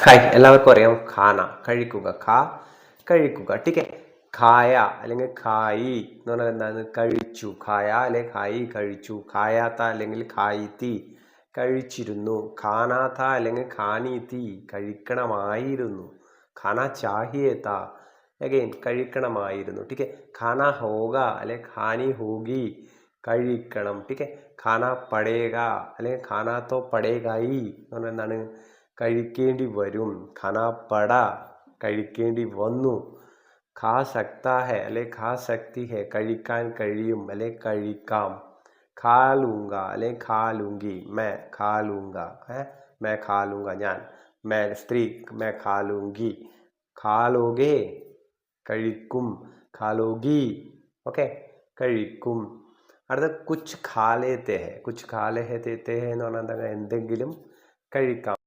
Hi, എല്ലാവർക്കും അറിയാം ഖാന കഴിക്കുക, കഴിക്കുക. ടീക്കെ. ഖായ അല്ലെങ്കിൽ ഖായി എന്ന് പറഞ്ഞാൽ എന്താണ്? കഴിച്ചു. ഖായ അല്ലെ ഖായി കഴിച്ചു. ഖായാത്ത അല്ലെങ്കിൽ ഖായിത്തി കഴിച്ചിരുന്നു. ഖാനാത്ത അല്ലെങ്കിൽ ഖാനീത്തി കഴിക്കണമായിരുന്നു. ഖാന ചാഹിയേത്ത അഗെയിൻ കഴിക്കണമായിരുന്നു. ടീക്കെ. ഖാന ഹോഗ അല്ലെ ഖാനി ഹോഗി കഴിക്കണം. ടീക്കെ. ഖാന പടേഗ അല്ലെങ്കിൽ ഖാനാത്തോ പടേഗായി എന്ന് പറഞ്ഞാൽ എന്താണ്? കഴിക്കേണ്ടി വരും. ഖാന പട കഴിക്കേണ്ടി വന്നു. ഖാ സക്താ ഹെ അല്ലെ ഖാ സക്തി ഹെ കഴിക്കാൻ കഴിയും അല്ലെ കഴിക്കാം. ഖാ ലൂങ്ക അല്ലെ ഖാ ലൂങ്കി മേ ഖാ ലൂങ്ക മേ ഖാ ലൂങ്ക ഞാൻ. മേ സ്ത്രീ മേ ഖാ ലൂങ്കി. ഖാ ലോഗേ കഴിക്കും. ഖാ ലോഗി ഓക്കെ കഴിക്കും. അടുത്ത കുച്ച് ഖാ ലേത്തെ ഹെ. കുച്ച് ഖാ ലേത്തെ ഹെ എന്ന് പറഞ്ഞാൽ എന്തെങ്കിലും കഴിക്കാം.